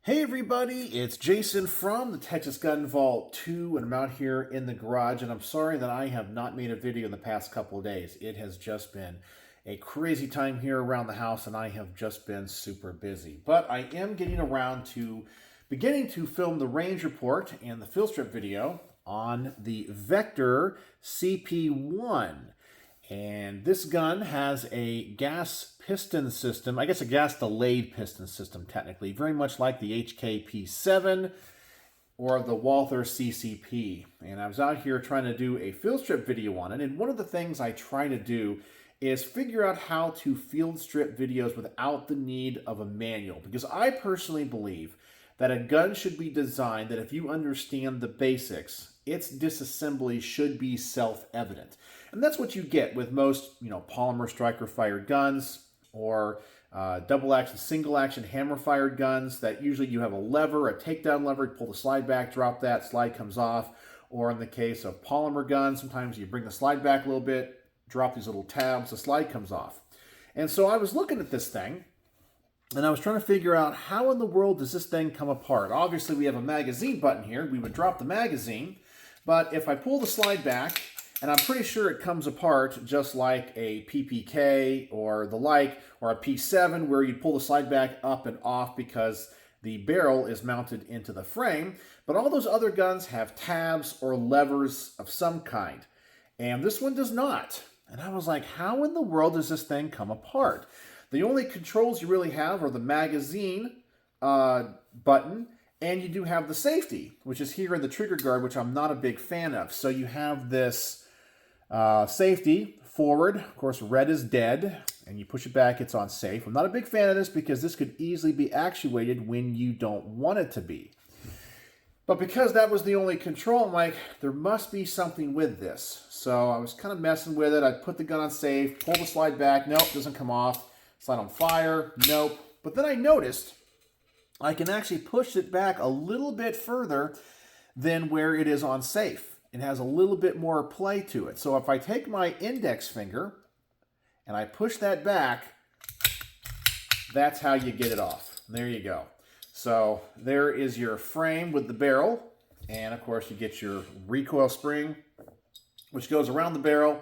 Hey everybody, it's Jason from the Texas Gun Vault 2, and I'm out here in the garage, and I'm sorry that I have not made a video in the past couple of days. It has just been a crazy time here around the house, and I have just been super busy. But I am getting around to beginning to film the range report and the field strip video on the Vetkor CP1. And this gun has a gas piston system, I guess a gas delayed piston system technically, very much like the HKP7 or the Walther CCP. And I was out here trying to do a field strip video on it, and one of the things I try to do is figure out how to field strip videos without the need of a manual, because I personally believe that a gun should be designed that if you understand the basics, its disassembly should be self-evident. And that's what you get with most, polymer striker-fired guns or double-action, single-action hammer-fired guns that usually you have a lever, a takedown lever, pull the slide back, drop that, slide comes off. Or in the case of polymer guns, sometimes you bring the slide back a little bit, drop these little tabs, the slide comes off. And so I was looking at this thing, and I was trying to figure out how in the world does this thing come apart. Obviously, we have a magazine button here. We would drop the magazine, but if I pull the slide back, and I'm pretty sure it comes apart just like a PPK or the like, or a P7 where you pull the slide back up and off because the barrel is mounted into the frame. But all those other guns have tabs or levers of some kind, and this one does not. And I was like, how in the world does this thing come apart? The only controls you really have are the magazine button, and you do have the safety, which is here in the trigger guard, which I'm not a big fan of. So you have this safety forward. Of course, red is dead, and you push it back, it's on safe. I'm not a big fan of this because this could easily be actuated when you don't want it to be. But because that was the only control, I'm like, there must be something with this. So I was kind of messing with it. I put the gun on safe, pull the slide back. Nope, doesn't come off. Slide on fire. Nope. But then I noticed I can actually push it back a little bit further than where it is on safe. It has a little bit more play to it. So if I take my index finger and I push that back, that's how you get it off. There you go. So there is your frame with the barrel. And of course you get your recoil spring, which goes around the barrel.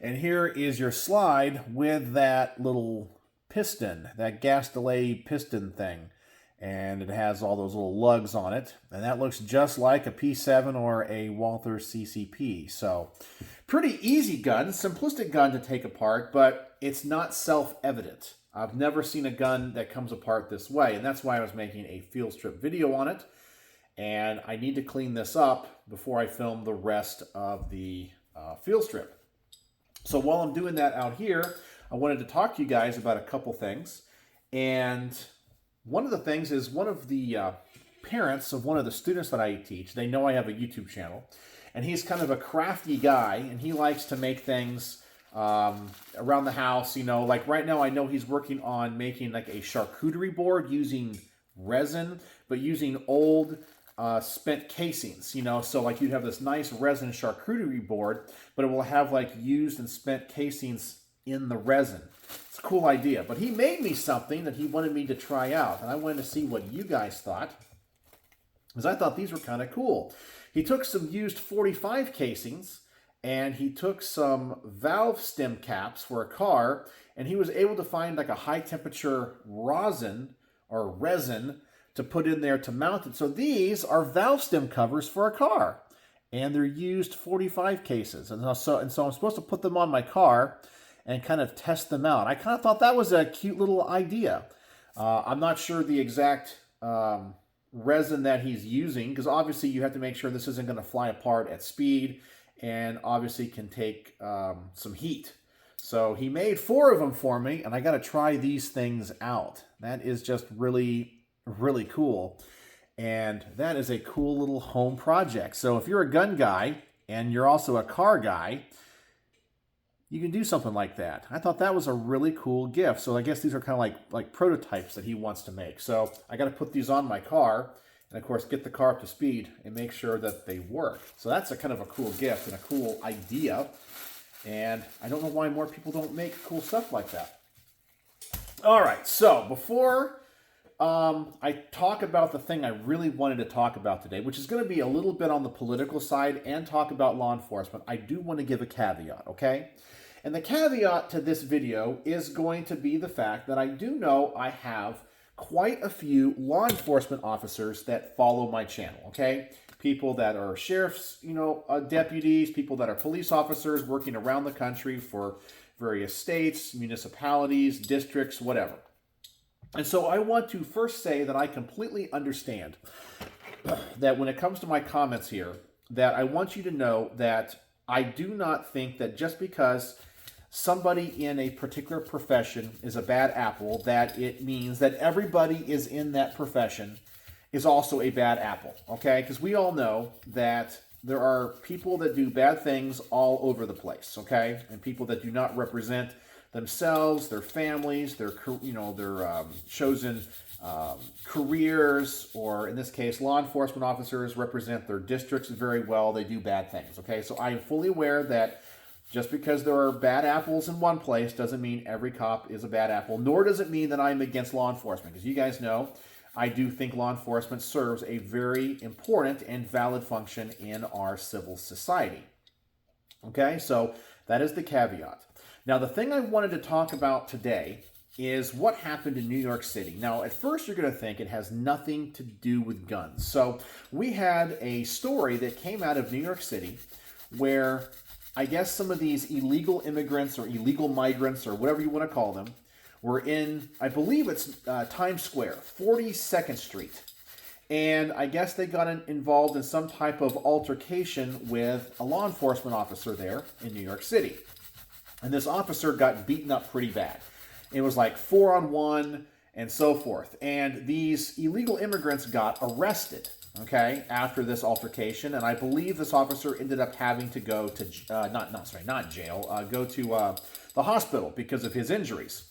And here is your slide with that little piston, that gas delay piston thing. And it has all those little lugs on it. And that looks just like a P7 or a Walther CCP. So pretty easy gun, simplistic gun to take apart, but it's not self-evident. I've never seen a gun that comes apart this way, and that's why I was making a field strip video on it. And I need to clean this up before I film the rest of the field strip. So while I'm doing that out here, I wanted to talk to you guys about a couple things. And one of the things is one of the parents of one of the students that I teach, they know I have a YouTube channel, and he's kind of a crafty guy, and he likes to make things around the house, like right now I know he's working on making like a charcuterie board using resin, but using old spent casings, so like you'd have this nice resin charcuterie board, but it will have like used and spent casings in the resin. It's a cool idea, but he made me something that he wanted me to try out, and I wanted to see what you guys thought, because I thought these were kind of cool. He took some used 45 casings, and he took some valve stem caps for a car, and he was able to find like a high temperature rosin or resin to put in there to mount it. So these are valve stem covers for a car, and they're used 45 cases, and so I'm supposed to put them on my car and kind of test them out. I kind of thought that was a cute little idea. I'm not sure the exact resin that he's using, because obviously you have to make sure this isn't going to fly apart at speed, and obviously can take some heat. So he made 4 of them for me, and I got to try these things out. That is just really, really cool. And that is a cool little home project. So if you're a gun guy and you're also a car guy, you can do something like that. I thought that was a really cool gift. So I guess these are kind of like prototypes that he wants to make. So I got to put these on my car and, of course, get the car up to speed and make sure that they work. So that's a kind of a cool gift and a cool idea. And I don't know why more people don't make cool stuff like that. All right, so before I talk about the thing I really wanted to talk about today, which is going to be a little bit on the political side and talk about law enforcement, I do want to give a caveat, okay? And the caveat to this video is going to be the fact that I do know I have quite a few law enforcement officers that follow my channel, okay? People that are sheriff's, deputies, people that are police officers working around the country for various states, municipalities, districts, whatever. And so I want to first say that I completely understand that when it comes to my comments here, that I want you to know that I do not think that just because somebody in a particular profession is a bad apple, that it means that everybody is in that profession is also a bad apple, okay? Because we all know that there are people that do bad things all over the place, okay? And people that do not represent themselves, their families, their chosen careers, or in this case, law enforcement officers represent their districts very well. They do bad things, okay? So I am fully aware that just because there are bad apples in one place doesn't mean every cop is a bad apple, nor does it mean that I'm against law enforcement, because you guys know I do think law enforcement serves a very important and valid function in our civil society. Okay, so that is the caveat. Now, the thing I wanted to talk about today is what happened in New York City. Now, at first, you're going to think it has nothing to do with guns. So we had a story that came out of New York City where I guess some of these illegal immigrants or illegal migrants or whatever you want to call them were in, I believe it's Times Square, 42nd Street. And I guess they got involved in some type of altercation with a law enforcement officer there in New York City. And this officer got beaten up pretty bad. It was like 4-on-1 and so forth. And these illegal immigrants got arrested, okay, after this altercation. And I believe this officer ended up having to go to, not jail, go to the hospital because of his injuries.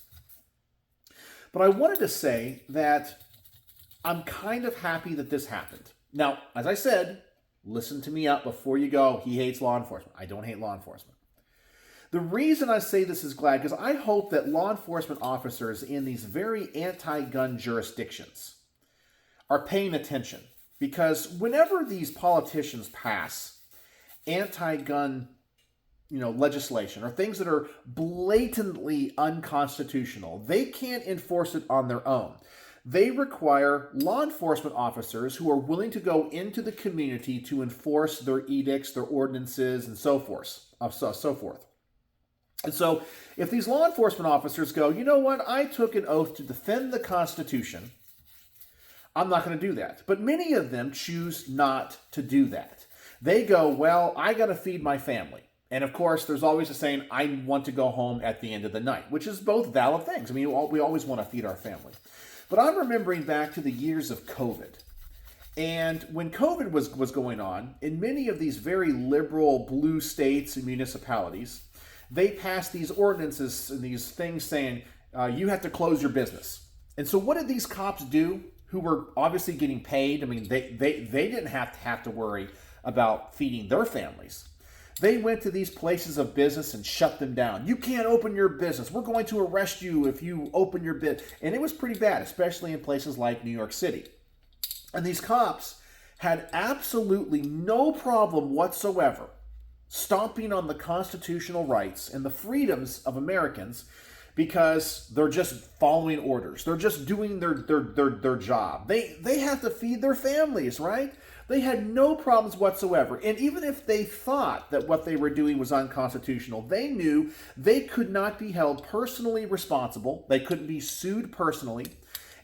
But I wanted to say that I'm kind of happy that this happened. Now, as I said, listen to me up before you go, he hates law enforcement. I don't hate law enforcement. The reason I say this is glad, because I hope that law enforcement officers in these very anti-gun jurisdictions are paying attention. Because whenever these politicians pass anti-gun legislation or things that are blatantly unconstitutional, they can't enforce it on their own. They require law enforcement officers who are willing to go into the community to enforce their edicts, their ordinances, and so forth. And so if these law enforcement officers go, you know what, I took an oath to defend the Constitution, I'm not going to do that. But many of them choose not to do that. They go, well, I got to feed my family. And of course, there's always a saying, I want to go home at the end of the night, which is both valid things. I mean, we always want to feed our family. But I'm remembering back to the years of COVID. And when COVID was going on, in many of these very liberal blue states and municipalities, they passed these ordinances and these things saying, you have to close your business. And so what did these cops do who were obviously getting paid? I mean, they didn't have to worry about feeding their families. They went to these places of business and shut them down. You can't open your business. We're going to arrest you if you open your business. And it was pretty bad, especially in places like New York City. And these cops had absolutely no problem whatsoever stomping on the constitutional rights and the freedoms of Americans because they're just following orders. They're just doing their job. They have to feed their families, right? They had no problems whatsoever. And even if they thought that what they were doing was unconstitutional, they knew they could not be held personally responsible. They couldn't be sued personally.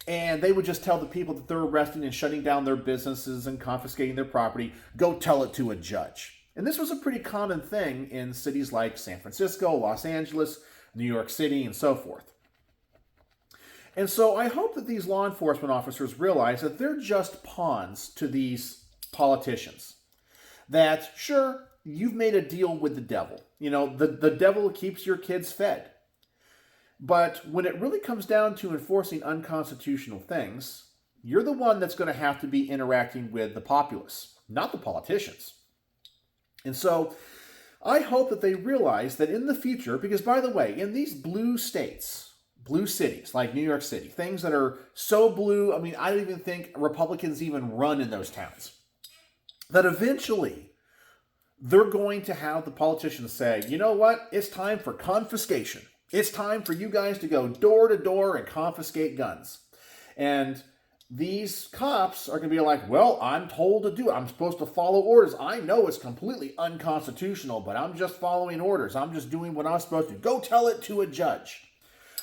And they would just tell the people that they're arresting and shutting down their businesses and confiscating their property, go tell it to a judge. And this was a pretty common thing in cities like San Francisco, Los Angeles, New York City, and so forth. And so I hope that these law enforcement officers realize that they're just pawns to these politicians. That, sure, you've made a deal with the devil. The devil keeps your kids fed. But when it really comes down to enforcing unconstitutional things, you're the one that's going to have to be interacting with the populace, not the politicians. And so I hope that they realize that in the future, because by the way, in these blue states, blue cities like New York City, things that are so blue, I mean, I don't even think Republicans even run in those towns, that eventually they're going to have the politicians say, you know what, it's time for confiscation. It's time for you guys to go door to door and confiscate guns. And these cops are going to be like, well, I'm told to do it. I'm supposed to follow orders. I know it's completely unconstitutional, but I'm just following orders. I'm just doing what I'm supposed to. Go tell it to a judge.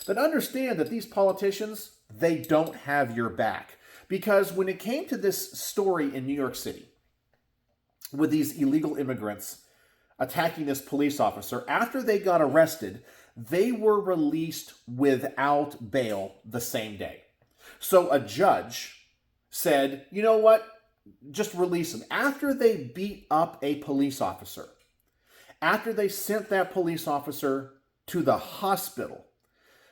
But understand that these politicians, they don't have your back. Because when it came to this story in New York City, with these illegal immigrants attacking this police officer, after they got arrested, they were released without bail the same day. So a judge said, you know what, just release them. After they beat up a police officer, after they sent that police officer to the hospital,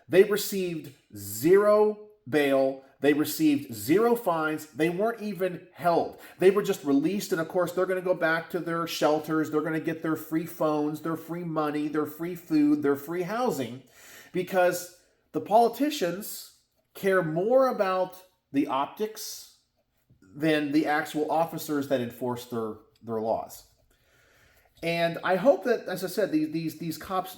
they received zero bail. They received zero fines. They weren't even held. They were just released. And of course, they're going to go back to their shelters. They're going to get their free phones, their free money, their free food, their free housing, because the politicians care more about the optics than the actual officers that enforce their laws. And I hope that, as I said, these cops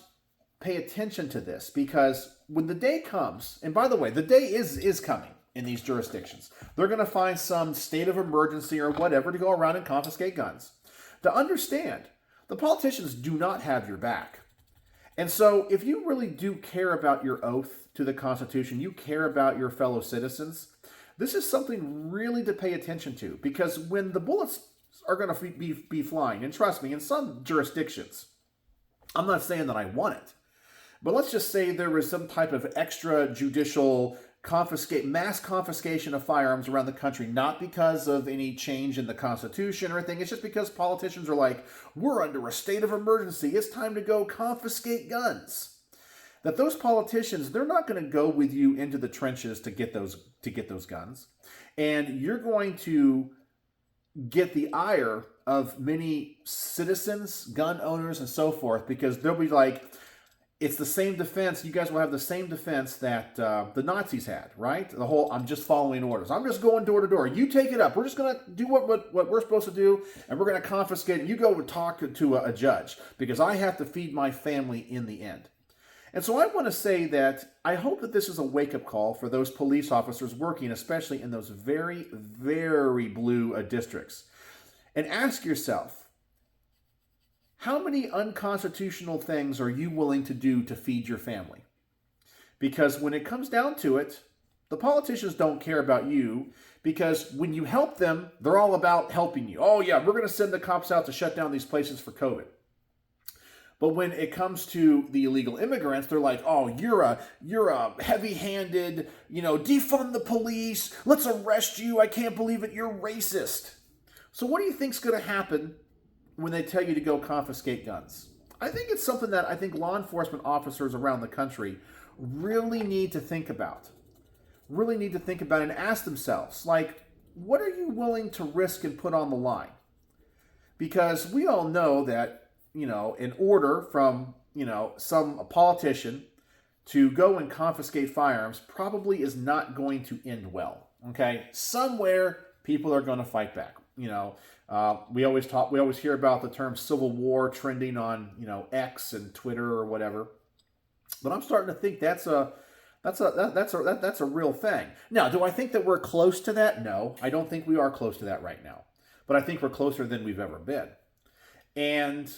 pay attention to this, because when the day comes, and by the way, the day is coming in these jurisdictions, they're going to find some state of emergency or whatever to go around and confiscate guns. To understand, the politicians do not have your back. And so if you really do care about your oath to the Constitution, you care about your fellow citizens, this is something really to pay attention to, because when the bullets are going to be flying, and trust me, in some jurisdictions, I'm not saying that I want it, but let's just say there was some type of extrajudicial mass confiscation of firearms around the country, not because of any change in the Constitution or anything. It's just because politicians are like, we're under a state of emergency. It's time to go confiscate guns. That those politicians, they're not going to go with you into the trenches to get those guns. And you're going to get the ire of many citizens, gun owners, and so forth, because they'll be like, it's the same defense. You guys will have the same defense that the Nazis had, right? The whole, I'm just following orders. I'm just going door to door. You take it up. We're just going to do what we're supposed to do, and we're going to confiscate it. You go and talk to a judge, because I have to feed my family in the end. And so I want to say that I hope that this is a wake-up call for those police officers working, especially in those very, very blue districts. And ask yourself, how many unconstitutional things are you willing to do to feed your family? Because when it comes down to it, the politicians don't care about you, because when you help them, they're all about helping you. Oh yeah, we're going to send the cops out to shut down these places for COVID. But when it comes to the illegal immigrants, they're like, oh, you're a heavy-handed, defund the police. Let's arrest you. I can't believe it. You're racist. So what do you think's going to happen when they tell you to go confiscate guns? I think it's something that I think law enforcement officers around the country really need to think about. Really need to think about and ask themselves, like, what are you willing to risk and put on the line? Because we all know that, an order from, some politician to go and confiscate firearms probably is not going to end well. Okay? Somewhere people are going to fight back. We always hear about the term civil war trending on, X and Twitter or whatever. But I'm starting to think that's a real thing. Now, do I think that we're close to that? No, I don't think we are close to that right now. But I think we're closer than we've ever been. And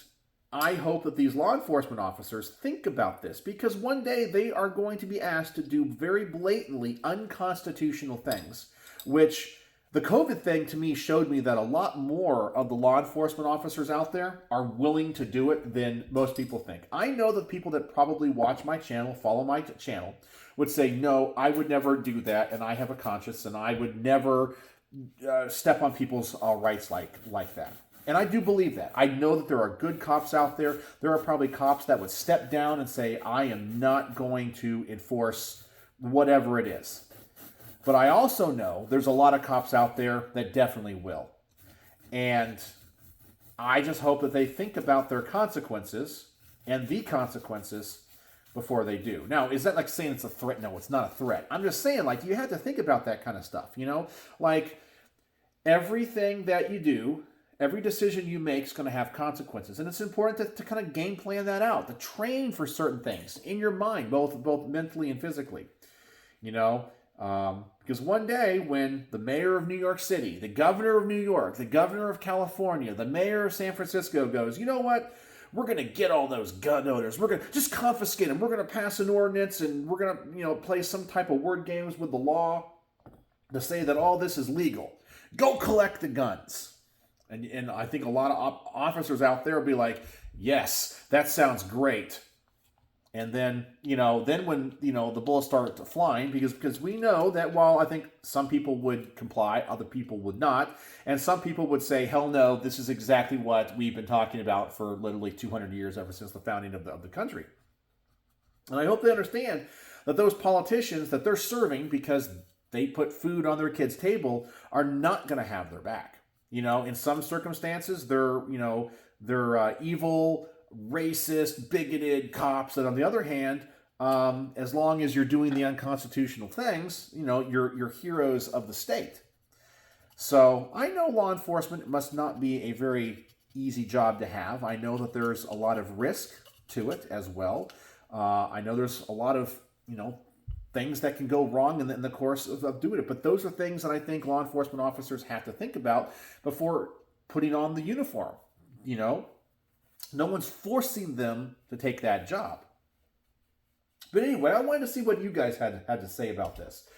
I hope that these law enforcement officers think about this, because one day they are going to be asked to do very blatantly unconstitutional things, which the COVID thing to me showed me that a lot more of the law enforcement officers out there are willing to do it than most people think. I know that people that probably watch my channel, follow my channel, would say, no, I would never do that, and I have a conscience, and I would never step on people's rights like that. And I do believe that. I know that there are good cops out there. There are probably cops that would step down and say, I am not going to enforce whatever it is. But I also know there's a lot of cops out there that definitely will. And I just hope that they think about their consequences and the consequences before they do. Now, is that like saying it's a threat? No, it's not a threat. I'm just saying, like, you have to think about that kind of stuff, you know? Like, everything that you do, every decision you make is going to have consequences. And it's important to kind of game plan that out, to train for certain things in your mind, both mentally and physically, you know? Because one day when the mayor of New York City, the governor of New York, the governor of California, the mayor of San Francisco goes, you know what? We're going to get all those gun owners. We're going to just confiscate them. We're going to pass an ordinance, and we're going to, you know, play some type of word games with the law to say that all this is legal. Go collect the guns. And I think a lot of officers out there will be like, yes, that sounds great. And then, you know, when, you know, the bullets start flying, because we know that while I think some people would comply, other people would not. And some people would say, hell no, this is exactly what we've been talking about for literally 200 years, ever since the founding of the country. And I hope they understand that those politicians that they're serving because they put food on their kids' table are not going to have their back. You know, in some circumstances, they're evil, racist, bigoted cops. And on the other hand, as long as you're doing the unconstitutional things, you know, you're heroes of the state. So I know law enforcement must not be a very easy job to have. I know that there's a lot of risk to it as well. I know there's a lot of, you know, things that can go wrong in the course of doing it. But those are things that I think law enforcement officers have to think about before putting on the uniform, you know. No one's forcing them to take that job. But anyway, I wanted to see what you guys had to say about this.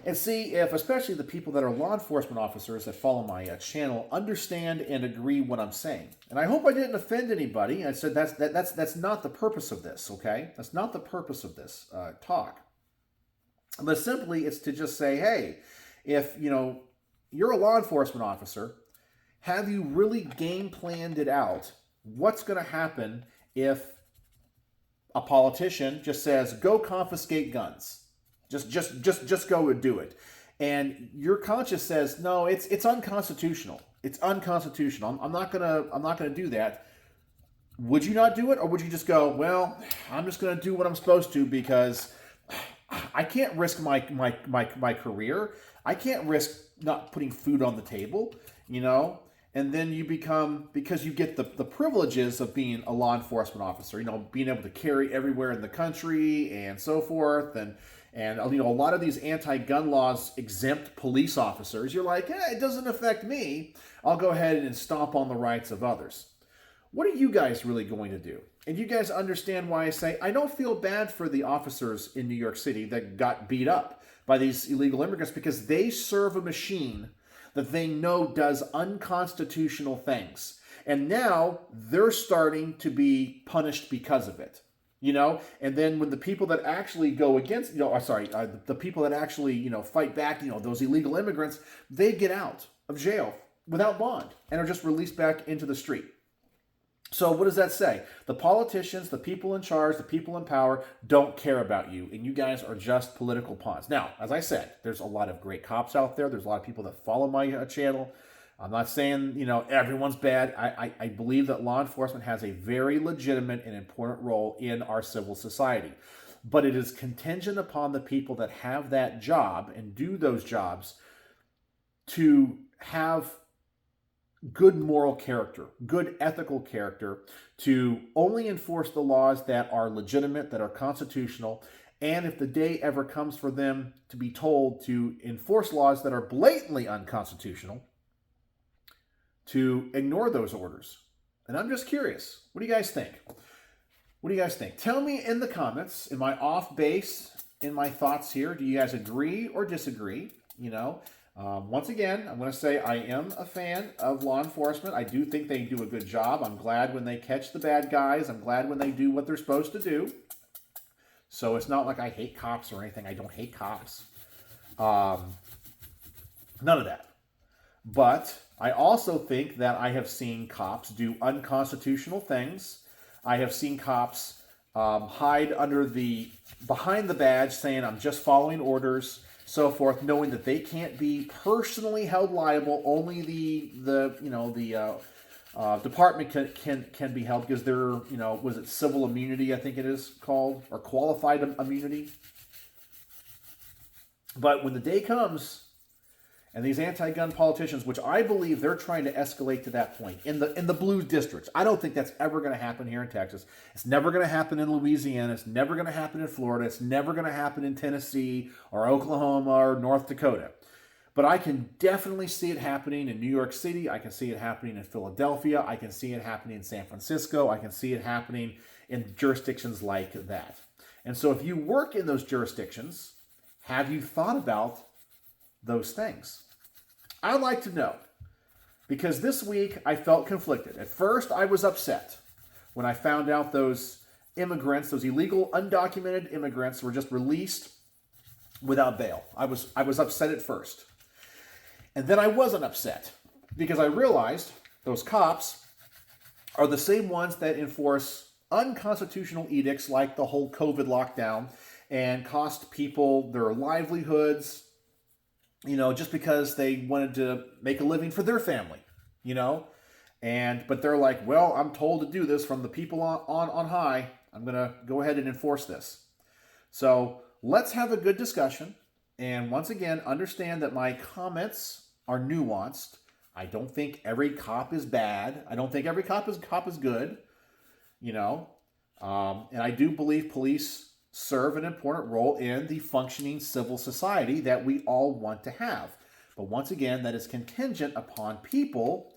And see if, especially the people that are law enforcement officers that follow my channel, understand and agree what I'm saying. And I hope I didn't offend anybody. I said that's not the purpose of this, okay? That's not the purpose of this talk. But simply, it's to just say, hey, if, you know, you're a law enforcement officer, have you really game planned it out? What's going to happen if a politician just says, go confiscate guns? Just go and do it. And your conscience says, no, it's unconstitutional. It's unconstitutional. I'm not gonna do that. Would you not do it? Or would you just go, well, I'm just going to do what I'm supposed to because I can't risk my career. I can't risk not putting food on the table, you know? And then you become, because you get the privileges of being a law enforcement officer, you know, being able to carry everywhere in the country and so forth. And you know, a lot of these anti-gun laws exempt police officers. You're like, it doesn't affect me. I'll go ahead and stomp on the rights of others. What are you guys really going to do? And you guys understand why I say I don't feel bad for the officers in New York City that got beat up by these illegal immigrants, because they serve a machine that they know does unconstitutional things. And now they're starting to be punished because of it, you know? And then when the people that actually go against, the people that actually, you know, fight back, you know, those illegal immigrants, they get out of jail without bond and are just released back into the street. So what does that say? The politicians, the people in charge, the people in power don't care about you, and you guys are just political pawns. Now, as I said, there's a lot of great cops out there. There's a lot of people that follow my channel. I'm not saying, you know, everyone's bad. I believe that law enforcement has a very legitimate and important role in our civil society. But it is contingent upon the people that have that job and do those jobs to have good moral character, good ethical character, to only enforce the laws that are legitimate, that are constitutional, and if the day ever comes for them to be told to enforce laws that are blatantly unconstitutional, to ignore those orders. And I'm just curious, what do you guys think? What do you guys think? Tell me in the comments, am I off base in my thoughts here? Do you guys agree or disagree? You know, once again, I'm going to say I am a fan of law enforcement. I do think they do a good job. I'm glad when they catch the bad guys. I'm glad when they do what they're supposed to do. So it's not like I hate cops or anything. I don't hate cops. None of that. But I also think that I have seen cops do unconstitutional things. I have seen cops hide behind the badge saying, I'm just following orders, so forth, knowing that they can't be personally held liable. Only the department can be held because they're, was it civil immunity, I think it is called, or qualified immunity. But when the day comes, and these anti-gun politicians, which I believe they're trying to escalate to that point in the blue districts. I don't think that's ever going to happen here in Texas. It's never going to happen in Louisiana. It's never going to happen in Florida. It's never going to happen in Tennessee or Oklahoma or North Dakota. But I can definitely see it happening in New York City. I can see it happening in Philadelphia. I can see it happening in San Francisco. I can see it happening in jurisdictions like that. And so if you work in those jurisdictions, have you thought about those things? I'd like to know, because this week I felt conflicted. At first, I was upset when I found out those immigrants, those illegal, undocumented immigrants, were just released without bail. I was upset at first. And then I wasn't upset, because I realized those cops are the same ones that enforce unconstitutional edicts like the whole COVID lockdown and cost people their livelihoods, just because they wanted to make a living for their family, but they're like, well, I'm told to do this from the people on high. I'm going to go ahead and enforce this. So let's have a good discussion. And once again, understand that my comments are nuanced. I don't think every cop is bad. I don't think every cop is good, and I do believe police serve an important role in the functioning civil society that we all want to have. But once again, that is contingent upon people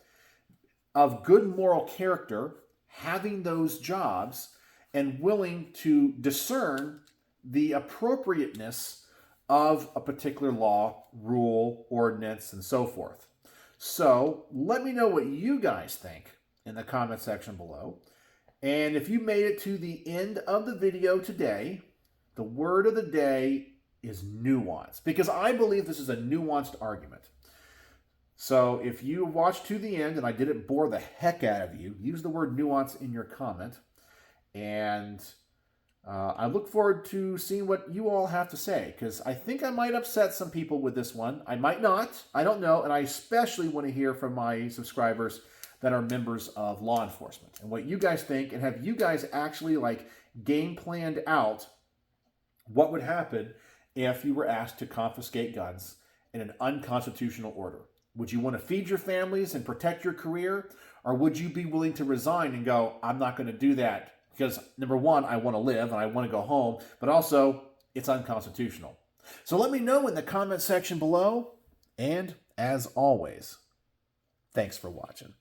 of good moral character having those jobs and willing to discern the appropriateness of a particular law, rule, ordinance, and so forth. So let me know what you guys think in the comment section below. And if you made it to the end of the video today, the word of the day is nuance, because I believe this is a nuanced argument. So if you watched to the end and I didn't bore the heck out of you, use the word nuance in your comment. And I look forward to seeing what you all have to say, because I think I might upset some people with this one. I might not. I don't know. And I especially want to hear from my subscribers that are members of law enforcement and what you guys think, and have you guys actually game planned out what would happen if you were asked to confiscate guns in an unconstitutional order? Would you want to feed your families and protect your career? Or would you be willing to resign and go, I'm not going to do that because, number one, I want to live and I want to go home, but also it's unconstitutional. So let me know in the comment section below. And as always, thanks for watching.